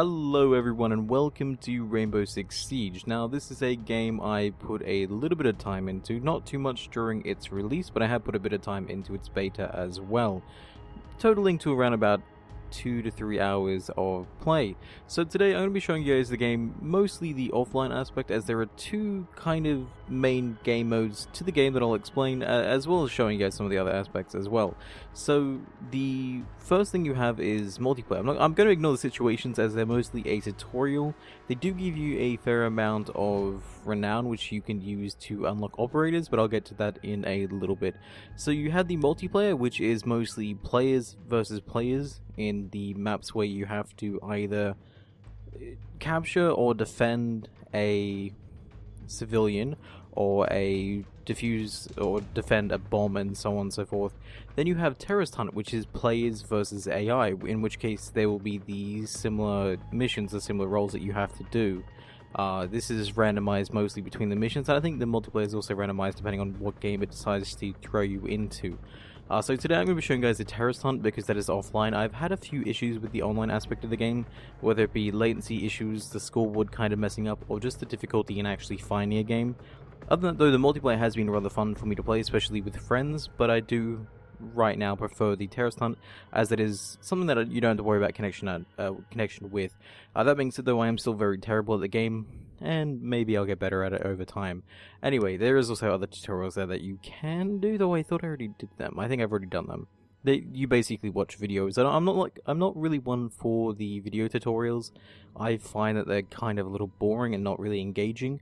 Hello everyone and welcome to Rainbow Six Siege. Now this is a game I put a little bit of time into, not too much during its release, but I have put a bit of time into its beta as well, totaling to around about 2 to 3 hours of play. So today I'm going to be showing you guys the game, mostly the offline aspect, as there are two kind of main game modes to the game that I'll explain, as well as showing you guys some of the other aspects as well. So the first thing you have is multiplayer. I'm going to ignore the situations as they're mostly a tutorial. They do give you a fair amount of renown which you can use to unlock operators, but I'll get to that in a little bit. So you have the multiplayer, which is mostly players versus players in the maps where you have to either capture or defend a civilian or defuse or defend a bomb and so on and so forth. Then you have terrorist hunt, which is players versus AI, in which case there will be the similar missions, the similar roles that you have to do. This is randomized mostly between the missions, and I think the multiplayer is also randomized depending on what game it decides to throw you into. So today I'm going to be showing you guys the terrorist hunt because that is offline. I've had a few issues with the online aspect of the game, whether it be latency issues, the scoreboard kind of messing up, or just the difficulty in actually finding a game. Other than that though, the multiplayer has been rather fun for me to play, especially with friends, but I do right now prefer the terrorist hunt, as it is something that you don't have to worry about connection with. That being said though, I am still very terrible at the game, and maybe I'll get better at it over time. Anyway, there is also other tutorials there that you can do, though I thought I already did them. I think I've already done them. You basically watch videos. I'm not really one for the video tutorials. I find that they're kind of a little boring and not really engaging,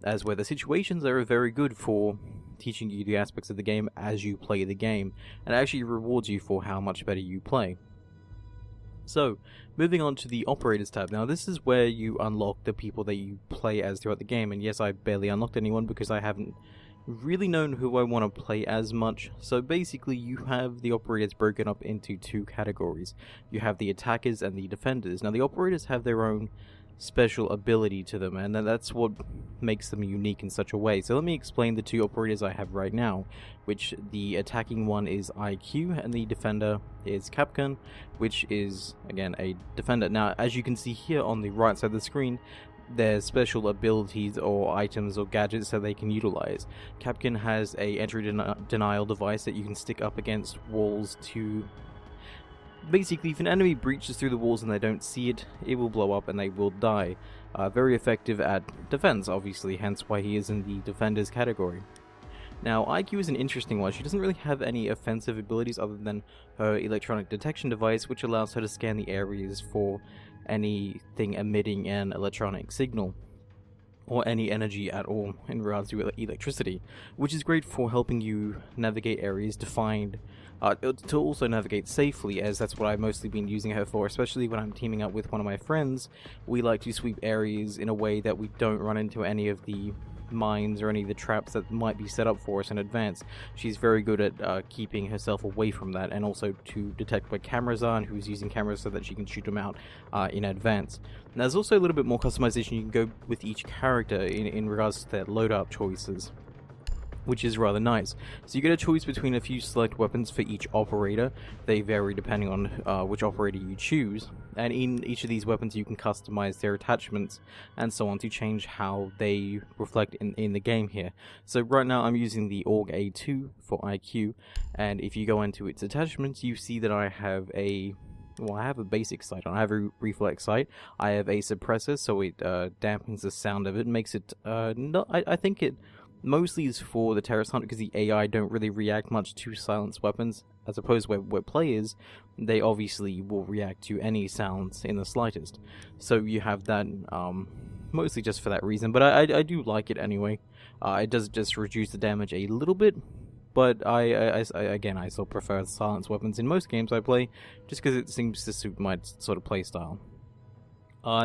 as where the situations are very good for teaching you the aspects of the game as you play the game, and it actually rewards you for how much better you play. So, moving on to the Operators tab. Now this is where you unlock the people that you play as throughout the game, and yes, I barely unlocked anyone because I haven't really known who I want to play as much. So basically you have the Operators broken up into two categories. You have the attackers and the defenders. Now the Operators have their own special ability to them, and that's what makes them unique in such a way. So let me explain the two operators I have right now, which the attacking one is IQ and the defender is Capcan, which is again a defender. Now as you can see here on the right side of the screen, their special abilities or items or gadgets that they can utilize. Capcan has a entry denial device that you can stick up against walls to basically, if an enemy breaches through the walls and they don't see it, it will blow up and they will die. Very effective at defense, obviously, hence why he is in the defenders category. Now, IQ is an interesting one. She doesn't really have any offensive abilities other than her electronic detection device, which allows her to scan the areas for anything emitting an electronic signal, or any energy at all in regards to electricity, which is great for helping you navigate areas to find, to also navigate safely, as that's what I've mostly been using her for, especially when I'm teaming up with one of my friends. We like to sweep areas in a way that we don't run into any of the mines or any of the traps that might be set up for us in advance. She's very good at keeping herself away from that, and also to detect where cameras are and who's using cameras so that she can shoot them out in advance. And there's also a little bit more customization you can go with each character in regards to their loadout choices, which is rather nice. So you get a choice between a few select weapons for each operator. They vary depending on which operator you choose, and in each of these weapons you can customize their attachments and so on to change how they reflect in the game here. So right now I'm using the AUG A2 for IQ, and if you go into its attachments you see that I have a basic sight on. I have a reflex sight. I have a suppressor, so it dampens the sound of it, makes it I think it mostly is for the terrorist hunt because the AI don't really react much to silenced weapons, as opposed to where players, they obviously will react to any sounds in the slightest. So you have that mostly just for that reason, but I do like it anyway. It does just reduce the damage a little bit, but I still prefer silenced weapons in most games I play, just because it seems to suit my sort of play style.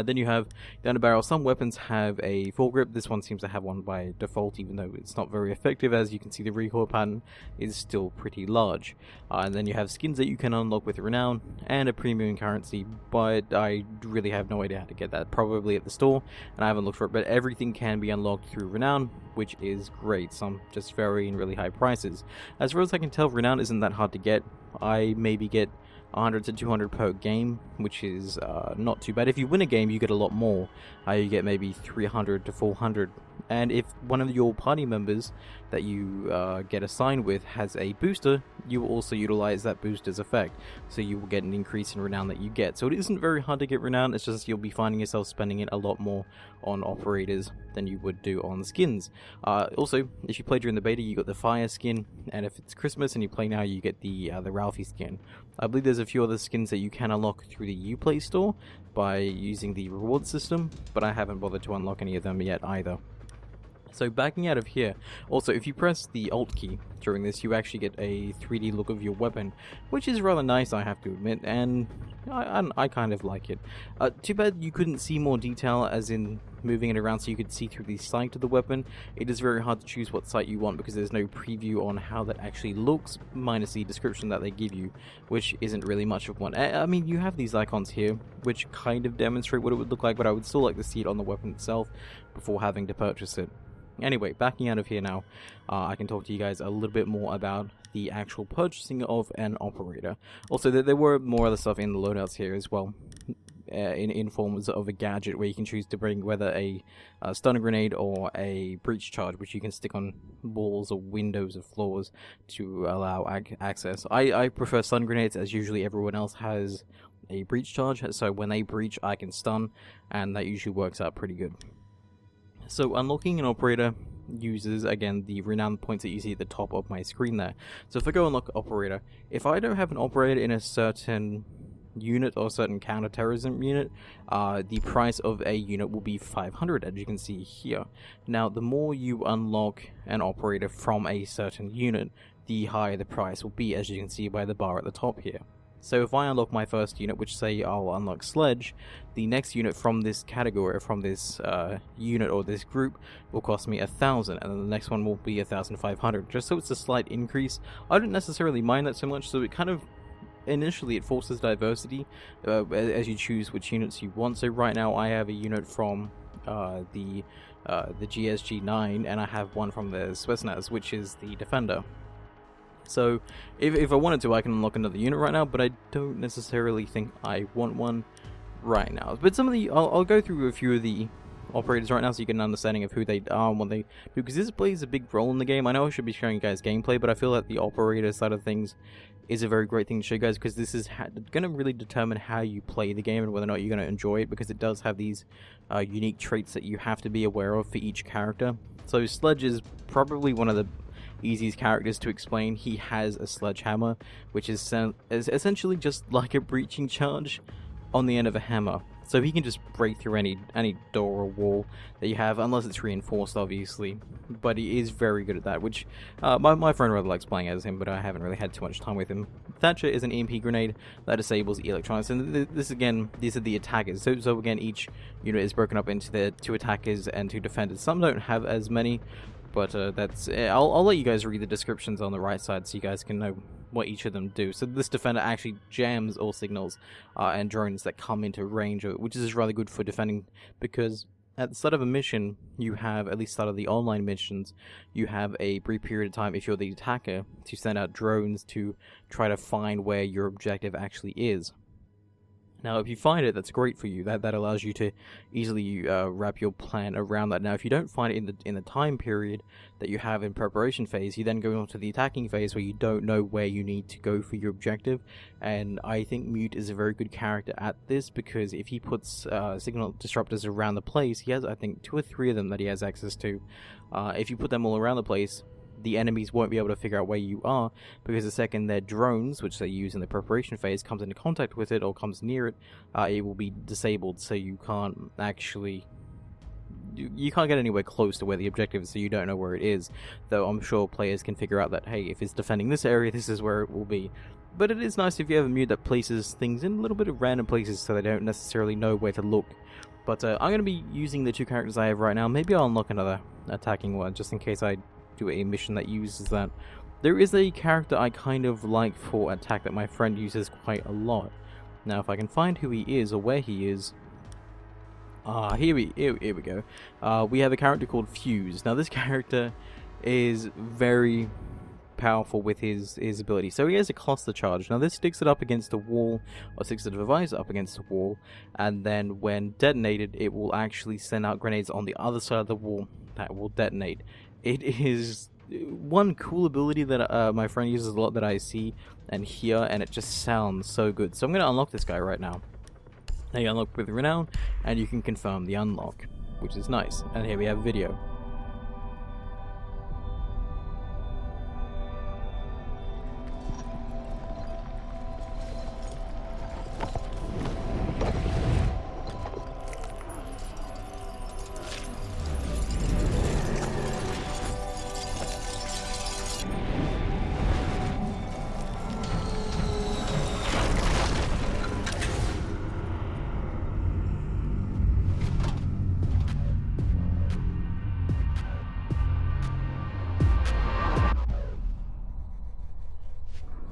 Then you have down the barrel. Some weapons have a full grip. This one seems to have one by default, even though it's not very effective. As you can see, the recoil pattern is still pretty large. And then you have skins that you can unlock with renown and a premium currency, but I really have no idea how to get that. Probably at the store, and I haven't looked for it, but everything can be unlocked through renown, which is great. Some just vary in really high prices. As far as I can tell, renown isn't that hard to get. I maybe get 100 to 200 per game, which is not too bad. If you win a game, you get a lot more. You get maybe 300 to 400. And if one of your party members that you get assigned with has a booster, you will also utilize that booster's effect. So you will get an increase in renown that you get. So it isn't very hard to get renown, it's just you'll be finding yourself spending it a lot more on operators than you would do on skins. Also, if you play during the beta, you got the fire skin, and if it's Christmas and you play now, you get the Ralphie skin. I believe there's a few other skins that you can unlock through the Uplay store by using the reward system, but I haven't bothered to unlock any of them yet either. So backing out of here, also if you press the Alt key during this, you actually get a 3D look of your weapon, which is rather nice, I have to admit, and I kind of like it. Too bad you couldn't see more detail, as in moving it around so you could see through the sight of the weapon. It is very hard to choose what sight you want because there's no preview on how that actually looks, minus the description that they give you, which isn't really much of one. I mean, you have these icons here, which kind of demonstrate what it would look like, but I would still like to see it on the weapon itself before having to purchase it. Anyway, backing out of here now, I can talk to you guys a little bit more about the actual purchasing of an operator. Also, there were more other stuff in the loadouts here as well, in forms of a gadget where you can choose to bring whether a stun grenade or a breach charge, which you can stick on walls or windows or floors to allow access. I prefer stun grenades, as usually everyone else has a breach charge, so when they breach I can stun, and that usually works out pretty good. So unlocking an operator uses, again, the renown points that you see at the top of my screen there. So if I go unlock operator, if I don't have an operator in a certain unit or certain counterterrorism unit, the price of a unit will be 500, as you can see here. Now, the more you unlock an operator from a certain unit, the higher the price will be, as you can see by the bar at the top here. So if I unlock my first unit, which say I'll unlock Sledge, the next unit from this category, from this unit or this group, will cost me 1,000, and then the next one will be 1,500, just so it's a slight increase. I don't necessarily mind that so much, so it kind of, initially it forces diversity as you choose which units you want. So right now I have a unit from the GSG-9, and I have one from the Spetsnaz, which is the Defender. So, if I wanted to, I can unlock another unit right now, but I don't necessarily think I want one right now. But some of the, I'll go through a few of the operators right now so you get an understanding of who they are and what they do, because this plays a big role in the game. I know I should be showing you guys gameplay, but I feel that the operator side of things is a very great thing to show you guys, because this is going to really determine how you play the game and whether or not you're going to enjoy it, because it does have these unique traits that you have to be aware of for each character. So Sledge is probably one of the easiest characters to explain. He has a sledgehammer, which is essentially just like a breaching charge on the end of a hammer. So he can just break through any door or wall that you have, unless it's reinforced, obviously. But he is very good at that, which my friend rather likes playing as him, but I haven't really had too much time with him. Thatcher is an EMP grenade that disables electronics, and this again, these are the attackers. So again, each unit is broken up into the 2 attackers and 2 defenders. Some don't have as many, but that's I'll let you guys read the descriptions on the right side so you guys can know what each of them do. So this defender actually jams all signals and drones that come into range, which is rather good for defending, because at the start of a mission, you have, at least start of the online missions, you have a brief period of time, if you're the attacker, to send out drones to try to find where your objective actually is. Now, if you find it, that's great for you. That allows you to easily wrap your plan around that. Now, if you don't find it in the time period that you have in preparation phase, you then go on to the attacking phase where you don't know where you need to go for your objective. And I think Mute is a very good character at this, because if he puts signal disruptors around the place, he has, I think, 2 or 3 of them that he has access to. If you put them all around the place, the enemies won't be able to figure out where you are, because the second their drones, which they use in the preparation phase, comes into contact with it or comes near it, it will be disabled, so you can't actually... You can't get anywhere close to where the objective is, so you don't know where it is. Though I'm sure players can figure out that, hey, if it's defending this area, this is where it will be. But it is nice if you have a Mute that places things in a little bit of random places so they don't necessarily know where to look. But I'm going to be using the 2 characters I have right now. Maybe I'll unlock another attacking one, just in case I do a mission that uses that. There is a character I kind of like for attack that my friend uses quite a lot. Now, if I can find who he is or where he is... here we go. We have a character called Fuse. Now, this character is very powerful with his ability. So he has a cluster charge. Now this sticks it up against the wall, or sticks the device up against the wall, and then when detonated, it will actually send out grenades on the other side of the wall that will detonate. It is one cool ability that my friend uses a lot that I see and hear, and it just sounds so good. So I'm going to unlock this guy right now. Now you unlock with Renown, and you can confirm the unlock, which is nice. And here we have video.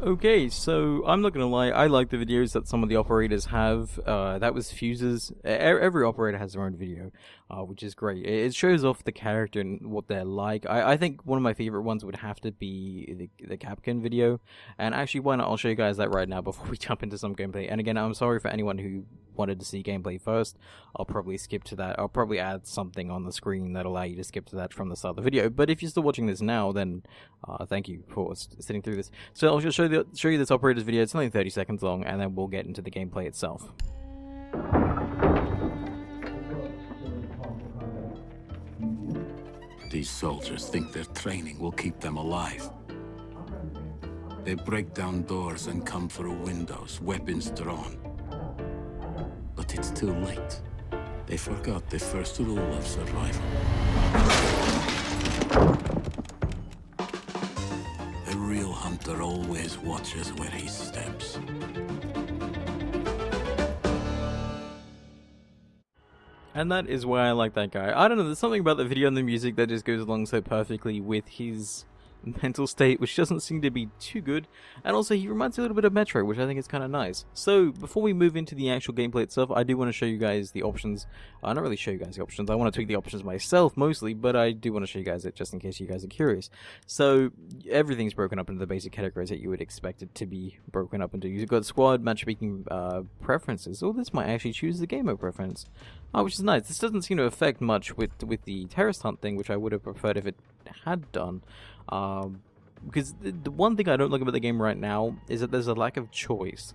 Okay, so I'm not gonna lie, I like the videos that some of the operators have. That was Fuse's. Every operator has their own video, which is great. It shows off the character and what they're like. I think one of my favorite ones would have to be the Capcan video. And actually, why not? I'll show you guys that right now before we jump into some gameplay. And again, I'm sorry for anyone who wanted to see gameplay first. I'll probably skip to that. I'll probably add something on the screen that'll allow you to skip to that from the start of the video. But if you're still watching this now, then thank you for sitting through this. So I'll just show you this operator's video. It's only 30 seconds long, and then we'll get into the gameplay itself. These soldiers think their training will keep them alive. They break down doors and come through windows, weapons drawn. But it's too late. They forgot the first rule of survival. The real hunter always watches where he steps. And that is why I like that guy. I don't know, there's something about the video and the music that just goes along so perfectly with his mental state, which doesn't seem to be too good. And also, he reminds me a little bit of Metro, which I think is kind of nice. So, before we move into the actual gameplay itself, I do want to show you guys the options. Not really show you guys the options, I want to tweak the options myself mostly, but I do want to show you guys it just in case you guys are curious. So, everything's broken up into the basic categories that you would expect it to be broken up into. You've got squad, matchmaking preferences. Oh, this might actually choose the game mode preference. Which is nice. This doesn't seem to affect much with the terrorist hunt thing, which I would have preferred if it had done. Because the one thing I don't like about the game right now is that there's a lack of choice.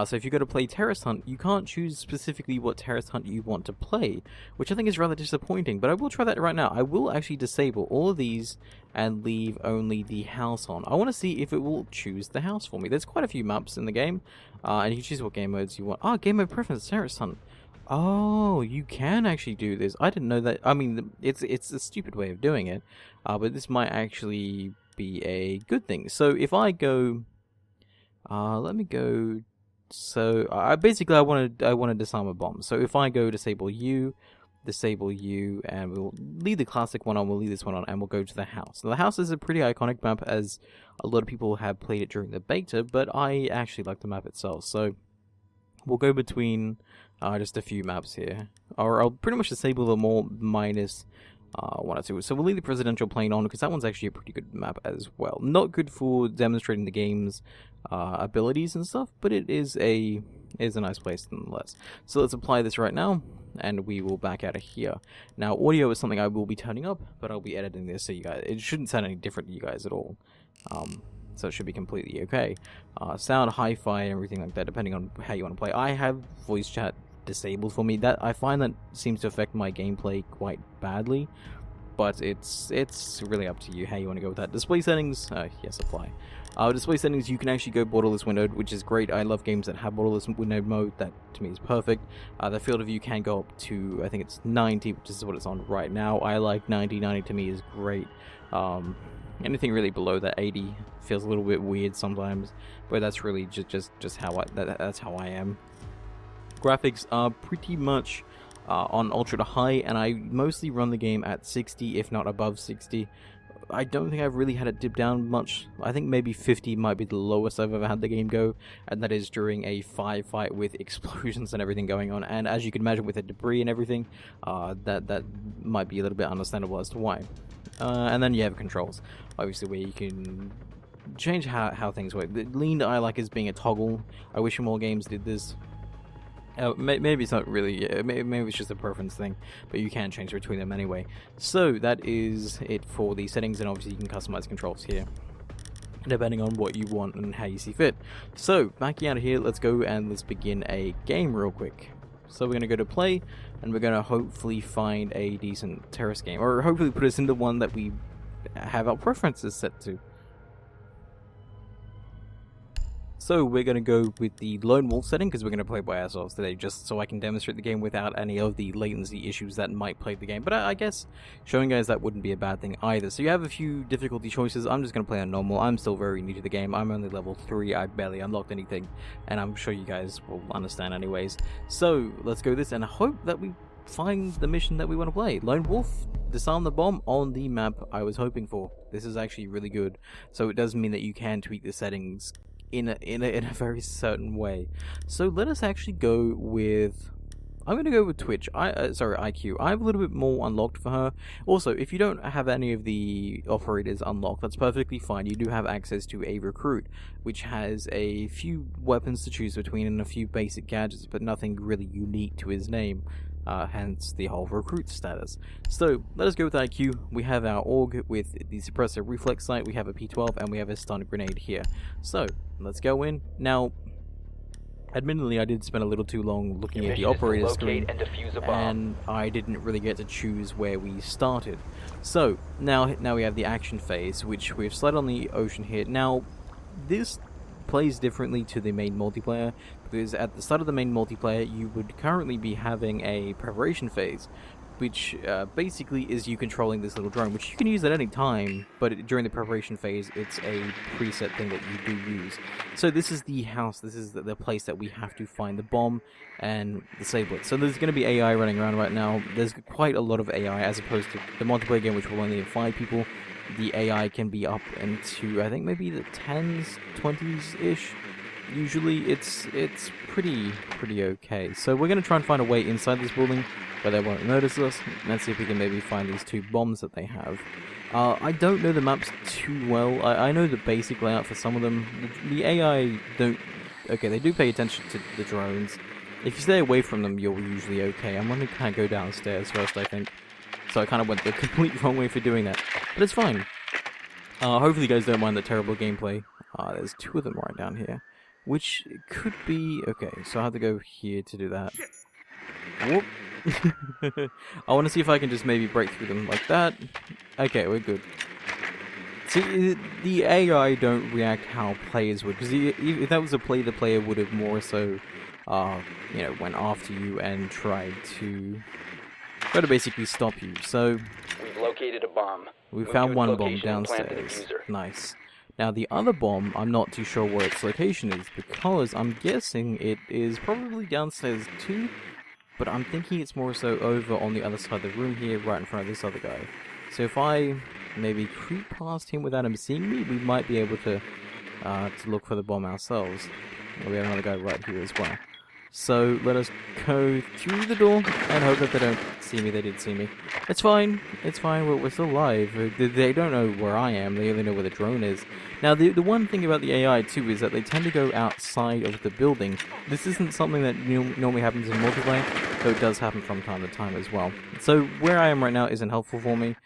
So if you go to play Terrorist Hunt, you can't choose specifically what Terrorist Hunt you want to play, which I think is rather disappointing, but I will try that right now. I will actually disable all of these and leave only the house on. I want to see if it will choose the house for me. There's quite a few maps in the game, and you can choose what game modes you want. Game mode preference, Terrorist Hunt. Oh, you can actually do this. I didn't know that. I mean, it's a stupid way of doing it, but this might actually be a good thing. So if I go, let me go. So basically I want to disarm a bomb. So if I go disable you, and we'll leave the classic one on. We'll leave this one on, and we'll go to the house. Now, the house is a pretty iconic map, as a lot of people have played it during the beta, but I actually like the map itself. So we'll go between just a few maps here, or I'll pretty much disable them all minus one or two. So we'll leave the presidential plane on, because that one's actually a pretty good map as well. Not good for demonstrating the game's abilities and stuff, but it is a nice place nonetheless. So let's apply this right now, and we will back out of here. Now, audio is something I will be turning up, but I'll be editing this so you guys, it shouldn't sound any different to you guys at all. So it should be completely okay. Sound, hi-fi, everything like that, depending on how you want to play. I have voice chat disabled for me. That I find that seems to affect my gameplay quite badly, but it's really up to you how you want to go with that. Display settings, yes, apply. Display settings, you can actually go borderless windowed, which is great. I love games that have borderless windowed mode. That to me is perfect. The field of view can go up to, I think it's 90, which is what it's on right now. I like 90. 90 to me is great. Anything really below that 80 feels a little bit weird sometimes, but that's really just how that's how I am. Graphics are pretty much on ultra to high, and I mostly run the game at 60, if not above 60. I don't think I've really had it dip down much. I think maybe 50 might be the lowest I've ever had the game go, and that is during a firefight with explosions and everything going on. And as you can imagine, with the debris and everything, that might be a little bit understandable as to why. And then you have controls, obviously, where you can change how things work. The lean I like as being a toggle. I wish more games did this. Maybe it's not really, maybe it's just a preference thing, but you can change between them anyway. So that is it for the settings, and obviously you can customize controls here, depending on what you want and how you see fit. So, backing out of here, let's go and let's begin a game real quick. So we're going to go to play, and we're going to hopefully find a decent terrace game, or hopefully put us into one that we have our preferences set to. So we're going to go with the lone wolf setting, because we're going to play by ourselves today, just so I can demonstrate the game without any of the latency issues that might plague the game. But I guess showing guys that wouldn't be a bad thing either. So you have a few difficulty choices. I'm just going to play on normal. I'm still very new to the game. I'm only level 3. I barely unlocked anything, and I'm sure you guys will understand anyways. So let's go this, and I hope that we find the mission that we want to play. Lone wolf, disarm the bomb on the map I was hoping for. This is actually really good. So it does mean that you can tweak the settings in a very certain way. So let us actually go with, I'm going to go with Twitch. IQ. I have a little bit more unlocked for her. Also, if you don't have any of the operators unlocked, that's perfectly fine. You do have access to a recruit, which has a few weapons to choose between and a few basic gadgets, but nothing really unique to his name. Hence the whole recruit status. So let us go with IQ. We have our AUG with the suppressor reflex sight, we have a P12, and we have a stun grenade here. So let's go in. Now, admittedly, I did spend a little too long looking at the operator screen, and I didn't really get to choose where we started. So now we have the action phase, which we've slid on the ocean here. Now, this plays differently to the main multiplayer, because at the start of the main multiplayer you would currently be having a preparation phase, which basically is you controlling this little drone, which you can use at any time, but during the preparation phase it's a preset thing that you do use. So this is the house, this is the place that we have to find the bomb and disable it. So there's going to be AI running around right now. There's quite a lot of AI as opposed to the multiplayer game, which will only have 5 people. The AI can be up into, I think, maybe the 10s, 20s-ish. Usually it's pretty okay. So we're going to try and find a way inside this building where they won't notice us. Let's see if we can maybe find these 2 bombs that they have. I don't know the maps too well. I know the basic layout for some of them. The AI don't... Okay, they do pay attention to the drones. If you stay away from them, you're usually okay. I'm going to kind of go downstairs first, I think. So I kind of went the complete wrong way for doing that. But it's fine. Hopefully you guys don't mind the terrible gameplay. There's 2 of them right down here. Which could be... Okay, so I have to go here to do that. Whoop. I want to see if I can just maybe break through them like that. Okay, we're good. See, the AI don't react how players would. Because if that was a play, the player would have more so, you know, went after you and tried to basically stop you. So we've located a bomb. We found one bomb downstairs. Nice. Now the other bomb, I'm not too sure where its location is, because I'm guessing it is probably downstairs too, but I'm thinking it's more so over on the other side of the room here, right in front of this other guy. So if I maybe creep past him without him seeing me, we might be able to look for the bomb ourselves. We have another guy right here as well. So let us go through the door and hope that they don't see me. They did see me. It's fine. It's fine. We're still alive. They don't know where I am. They only know where the drone is. Now, the one thing about the AI, too, is that they tend to go outside of the building. This isn't something that normally happens in multiplayer, though it does happen from time to time as well. So where I am right now isn't helpful for me,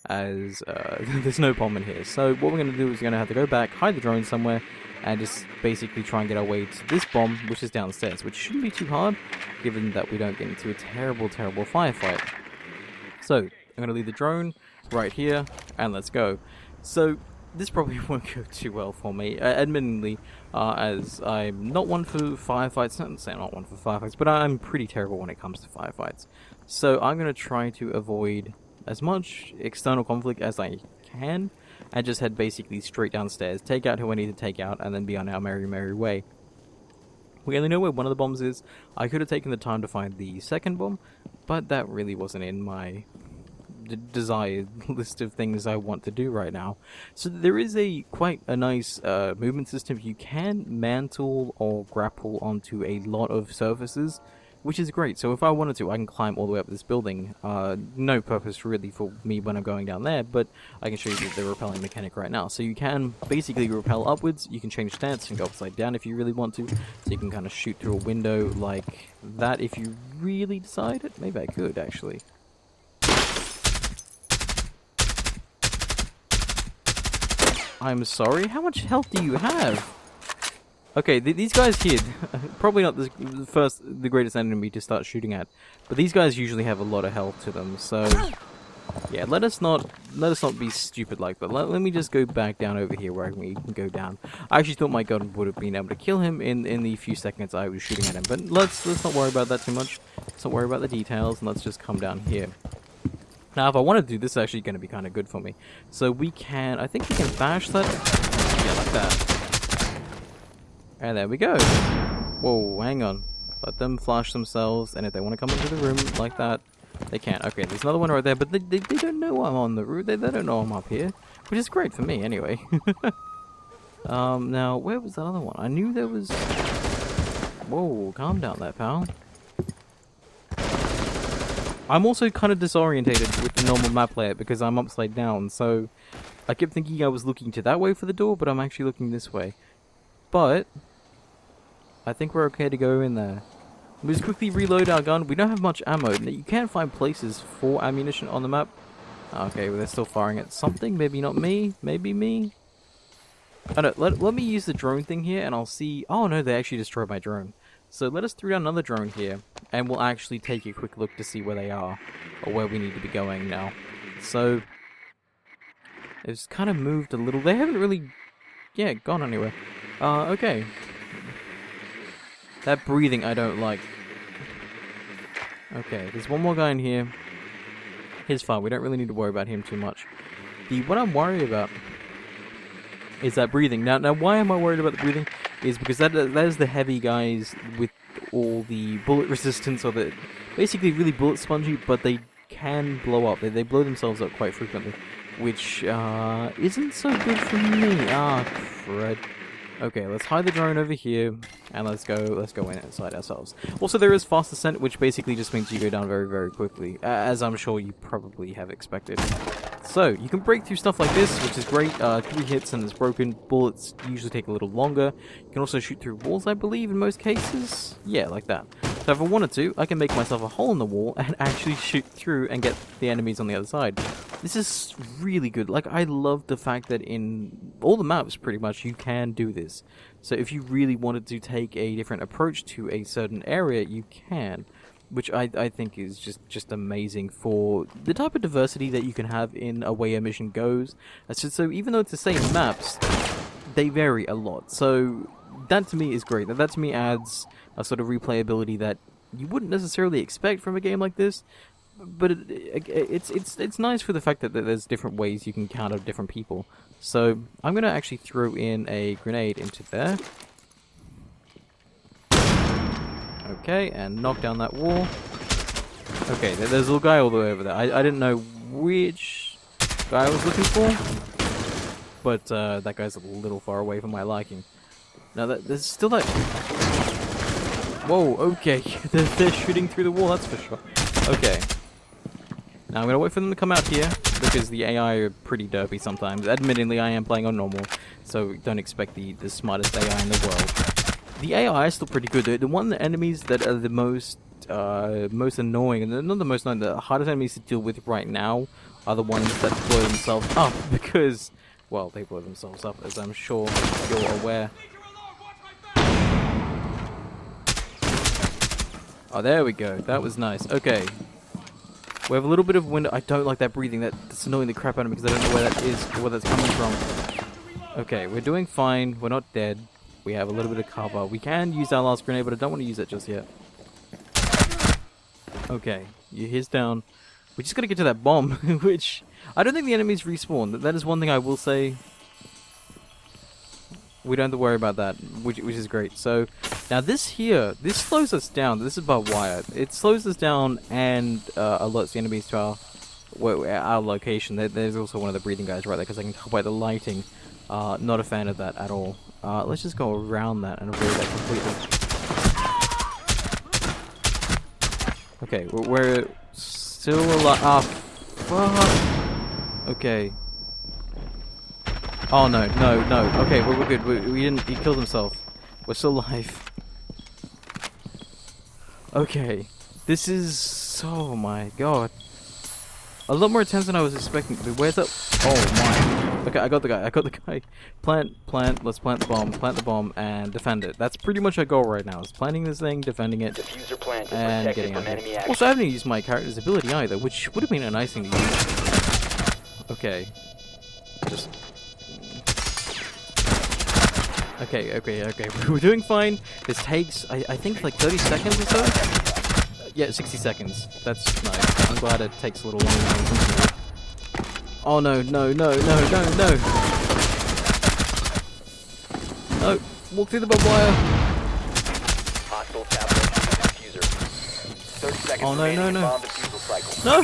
as there's no bomb in here. So what we're going to do is we're going to have to go back, hide the drone somewhere, and just basically try and get our way to this bomb, which is downstairs, which shouldn't be too hard, given that we don't get into a terrible firefight. So, I'm going to leave the drone right here, and let's go. So, this probably won't go too well for me, admittedly, as I'm not one for firefights. Not saying I'm not one for firefights, but I'm pretty terrible when it comes to firefights. So, I'm going to try to avoid as much external conflict as I can, and just head basically straight downstairs, take out who I need to take out, and then be on our merry way. We only know where one of the bombs is. I could have taken the time to find the second bomb, but that really wasn't in my desired list of things I want to do right now. So there is quite a nice movement system. You can mantle or grapple onto a lot of surfaces, which is great. So if I wanted to, I can climb all the way up this building. No purpose really for me when I'm going down there, but I can show you the rappelling mechanic right now. So you can basically rappel upwards, you can change stance and go upside down if you really want to. So you can kind of shoot through a window like that if you really decide it. Maybe I could, actually. I'm sorry, how much health do you have? Okay, these guys here, probably not the greatest enemy to start shooting at, but these guys usually have a lot of health to them, so yeah, let us not be stupid like that. Let me just go back down over here where we can go down. I actually thought my gun would have been able to kill him in the few seconds I was shooting at him, but let's not worry about that too much. Let's not worry about the details, and let's just come down here. Now, if I want to do this, is actually going to be kind of good for me. So we can, I think we can bash that, yeah, like that. And there we go. Whoa, hang on. Let them flash themselves, and if they want to come into the room like that, they can. Okay, there's another one right there, but they don't know I'm on the roof. They don't know I'm up here, which is great for me anyway. Now, where was that other one? I knew there was... Whoa, calm down there, pal. I'm also kind of disorientated with the normal map layout because I'm upside down, so I kept thinking I was looking to that way for the door, but I'm actually looking this way. But I think we're okay to go in there. We'll just quickly reload our gun. We don't have much ammo. You can find places for ammunition on the map. Okay, well, they're still firing at something. Maybe not me. Maybe me. Oh no, let me use the drone thing here and I'll see... Oh no, they actually destroyed my drone. So let us throw down another drone here and we'll actually take a quick look to see where they are. Or where we need to be going now. So... It's kind of moved a little. They haven't really... Yeah, gone anywhere. Okay. That breathing I don't like. Okay, there's one more guy in here. He's fine, we don't really need to worry about him too much. What I'm worried about is that breathing. Now why am I worried about the breathing? Is because that is the heavy guys with all the bullet resistance, or the basically really bullet spongy, but they can blow up. They blow themselves up quite frequently, which isn't so good for me. Ah, crud. Okay, let's hide the drone over here, and let's go in inside ourselves. Also, there is fast descent, which basically just means you go down very, very quickly, as I'm sure you probably have expected. So, you can break through stuff like this, which is great. 3 hits and it's broken. Bullets usually take a little longer. You can also shoot through walls, I believe, in most cases. Yeah, like that. So if I wanted to, I can make myself a hole in the wall and actually shoot through and get the enemies on the other side. This is really good. Like, I love the fact that in all the maps, pretty much, you can do this. So if you really wanted to take a different approach to a certain area, you can. Which I think is just amazing for the type of diversity that you can have in a way a mission goes. So even though it's the same maps, they vary a lot. So that to me is great. That to me adds a sort of replayability that you wouldn't necessarily expect from a game like this. But it's nice for the fact that there's different ways you can counter different people. So I'm gonna actually throw in a grenade into there. Okay, and knock down that wall. Okay, there's a little guy all the way over there. I didn't know which guy I was looking for, but that guy's a little far away from my liking. Now, there's still that... Whoa, okay, they're shooting through the wall, that's for sure. Okay. Now, I'm going to wait for them to come out here, because the AI are pretty derpy sometimes. Admittedly, I am playing on normal, so don't expect the smartest AI in the world. The AI is still pretty good. The enemies that are the most annoying, and not the most annoying, the hardest enemies to deal with right now are the ones that blow themselves up, because, well, they blow themselves up, as I'm sure you're aware. Oh, there we go. That was nice. Okay. We have a little bit of window. I don't like that breathing. That's annoying the crap out of me because I don't know where that is or where that's coming from. Okay, we're doing fine. We're not dead. We have a little bit of cover. We can use our last grenade, but I don't want to use it just yet. Okay, here's down. We just gotta get to that bomb, which I don't think the enemies respawn. That is one thing I will say. We don't have to worry about that, which is great. So now this slows us down. This is barbed wire. It slows us down and alerts the enemies to our location. There's also one of the breathing guys right there because I can tell by the lighting. Not a fan of that at all. Let's just go around that and avoid that completely. Okay, we're still alive. Ah, fuck. Okay. Oh no, no, no. Okay, we're good. We didn't. He killed himself. We're still alive. Okay. This is. Oh my god. A lot more intense than I was expecting. Where's that? Oh my. Okay, I got the guy. I got the guy. Plant. Let's plant the bomb, and defend it. That's pretty much our goal right now. Is planting this thing, defending it, Diffuser planted, and protected getting from out. enemy action. Also, I haven't used my character's ability either, which would have been a nice thing to use. Okay. Just. Okay. We're doing fine. This takes, I think, like 30 seconds or so. Yeah, 60 seconds. That's nice. I'm glad it takes a little longer than I was thinking. Oh no. No. Walk through the barbed wire. Hostile tablet diffuser. 30 seconds Oh no. remaining in bomb defusal cycle. No.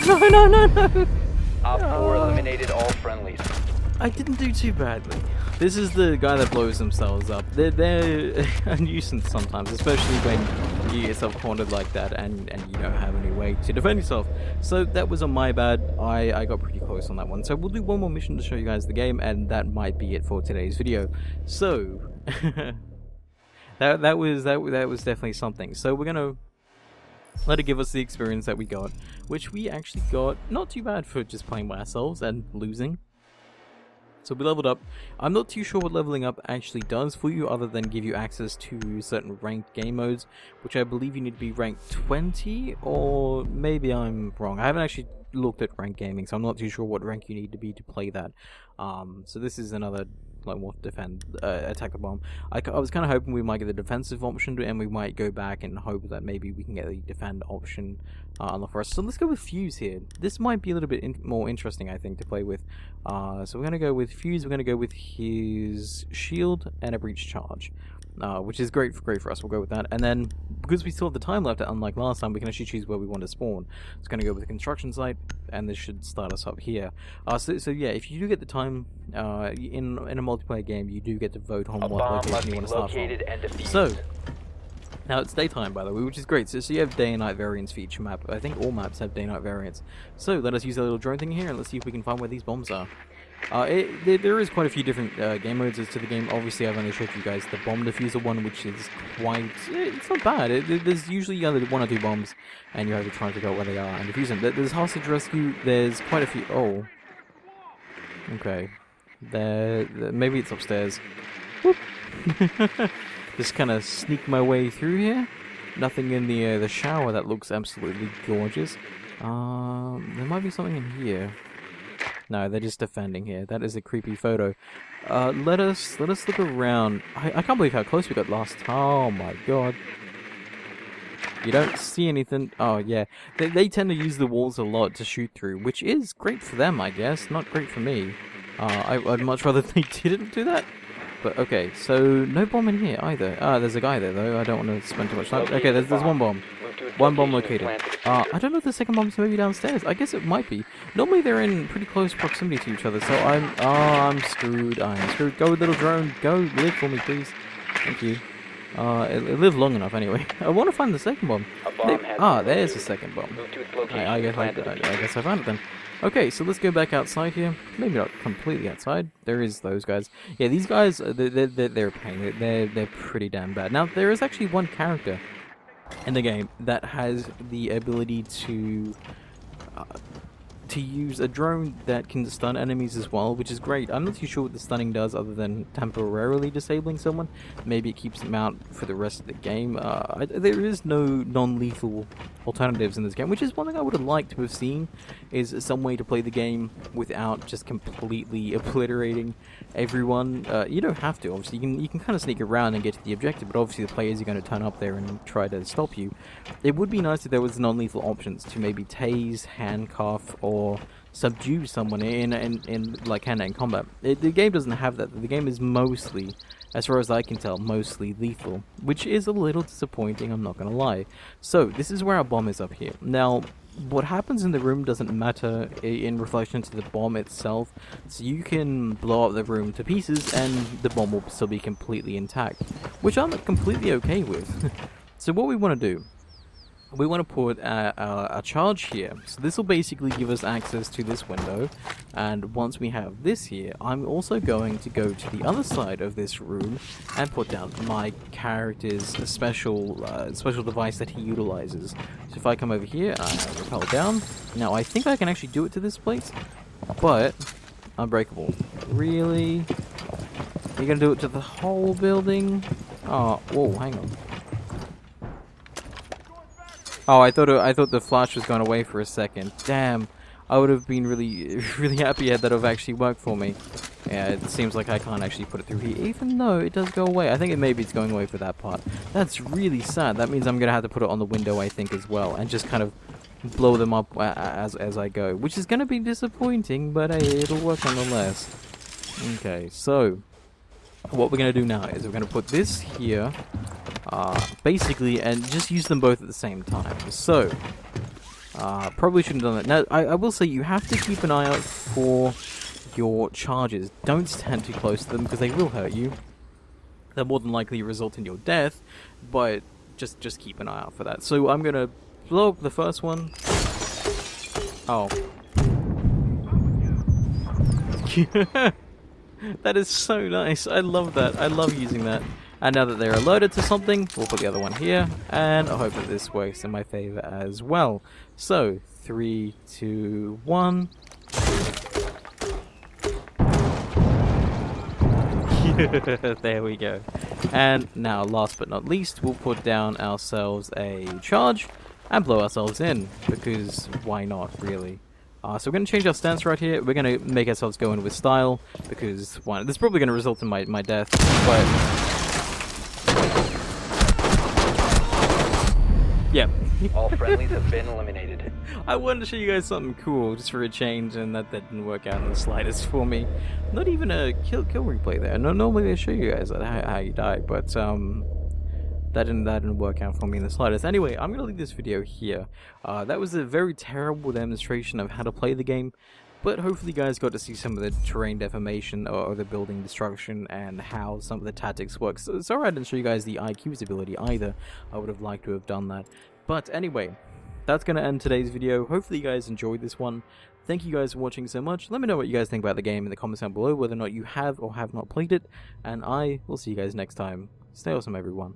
Op 4 eliminated all friendlies. I didn't do too badly. This is the guy that blows themselves up. They're a nuisance sometimes, especially when you get yourself cornered like that and you don't have any way to defend yourself. So that was on my bad. I got pretty close on that one. So we'll do one more mission to show you guys the game, and that might be it for today's video. So that was definitely something. So we're gonna let it give us the experience that we got, which we actually got not too bad for just playing by ourselves and losing. So we leveled up. I'm not too sure what leveling up actually does for you other than give you access to certain ranked game modes, which I believe you need to be ranked 20, or maybe I'm wrong. I haven't actually looked at ranked gaming, so I'm not too sure what rank you need to be to play that. So this is another like more defend, attack the bomb. I was kind of hoping we might get the defensive option, and we might go back and hope that maybe we can get the defend option unlocked for us. So let's go with Fuse here. This might be a little bit more interesting, I think, to play with. So we're gonna go with Fuse. We're gonna go with his shield and a breach charge, which is great for us. We'll go with that, and then because we still have the time left, unlike last time, we can actually choose where we want to spawn. It's gonna go with the construction site, and this should start us up here. So yeah, if you do get the time in a multiplayer game, you do get to vote on what location you want to start from. So now it's daytime, by the way, which is great. So you have day and night variants for each map. I think all maps have day and night variants. So let us use a little drone thing here, and let's see if we can find where these bombs are. There is quite a few different game modes as to the game. Obviously, I've only showed you guys the bomb diffuser one, which is quite... it's not bad. There's usually either 1 or 2 bombs, and you have to try and figure out where they are and defuse them. There's hostage rescue. There's quite a few... Oh. Okay. Maybe it's upstairs. Whoop. Just kind of sneak my way through here. Nothing in the shower. That looks absolutely gorgeous. There might be something in here. No, they're just defending here. That is a creepy photo. Let us look around. I can't believe how close we got last time. Oh my god. You don't see anything. Oh yeah. They tend to use the walls a lot to shoot through, which is great for them, I guess. Not great for me. I'd much rather they didn't do that. But okay, so no bomb in here either. There's a guy there though. I don't want to spend too much time. Okay, there's 1 bomb. 1 bomb located. I don't know if the second bomb's maybe downstairs. I guess it might be. Normally they're in pretty close proximity to each other, so I'm screwed. I'm screwed. Go, little drone. Go, live for me, please. Thank you. It lived long enough anyway. I want to find the second bomb. There's the second bomb. I guess I found it then. Okay, so let's go back outside here. Maybe not completely outside. There is those guys. Yeah, these guys, they're a pain. They're pretty damn bad. Now, there is actually one character in the game that has the ability to use a drone that can stun enemies as well, which is great. I'm not too sure what the stunning does other than temporarily disabling someone. Maybe it keeps them out for the rest of the game. There is no non-lethal alternatives in this game, which is one thing I would have liked to have seen, is some way to play the game without just completely obliterating everyone. You don't have to, obviously. You can kind of sneak around and get to the objective, but obviously the players are going to turn up there and try to stop you. It would be nice if there was non-lethal options to maybe tase, handcuff, or subdue someone in like hand-to-hand combat. The game doesn't have that. The game is mostly, as far as I can tell, mostly lethal, which is a little disappointing, I'm not gonna lie. So this is where our bomb is up here. Now, what happens in the room doesn't matter in relation to the bomb itself, so you can blow up the room to pieces and the bomb will still be completely intact, which I'm completely okay with. So what we want to do we want to put a charge here. So this will basically give us access to this window, and once we have this here, I'm also going to go to the other side of this room and put down my character's special device that he utilizes. So if I come over here, rappel down. Now I think I can actually do it to this place, but unbreakable. Really? You're gonna do it to the whole building? Oh, whoa, hang on. Oh, I thought the flash was going away for a second. Damn, I would have been really happy had that have actually worked for me. Yeah, it seems like I can't actually put it through here, even though it does go away. I think maybe it's going away for that part. That's really sad. That means I'm gonna have to put it on the window, I think, as well, and just kind of blow them up as I go, which is gonna be disappointing, but hey, it'll work nonetheless. Okay, so what we're gonna do now is we're gonna put this here. Basically, and just use them both at the same time. So, probably shouldn't have done that. Now, I will say you have to keep an eye out for your charges. Don't stand too close to them because they will hurt you. They'll more than likely result in your death, but just keep an eye out for that. So I'm gonna blow up the first one. Oh. That is so nice. I love that. I love using that. And now that they're alerted to something, we'll put the other one here, and I hope that this works in my favor as well. So, 3, 2, 1. There we go. And now, last but not least, we'll put down ourselves a charge and blow ourselves in, because why not, really? So we're going to change our stance right here. We're going to make ourselves go in with style, because one, this is probably going to result in my death, but... Yep. All friendlies have been eliminated. I wanted to show you guys something cool, just for a change, and that didn't work out in the slightest for me. Not even a kill replay there. No, normally they show you guys how you die, but that didn't work out for me in the slightest. Anyway, I'm gonna leave this video here. That was a very terrible demonstration of how to play the game, but hopefully you guys got to see some of the terrain deformation or the building destruction and how some of the tactics work. So sorry I didn't show you guys the IQ's ability either. I would have liked to have done that. But anyway, that's going to end today's video. Hopefully you guys enjoyed this one. Thank you guys for watching so much. Let me know what you guys think about the game in the comments down below, whether or not you have or have not played it. And I will see you guys next time. Stay awesome, everyone.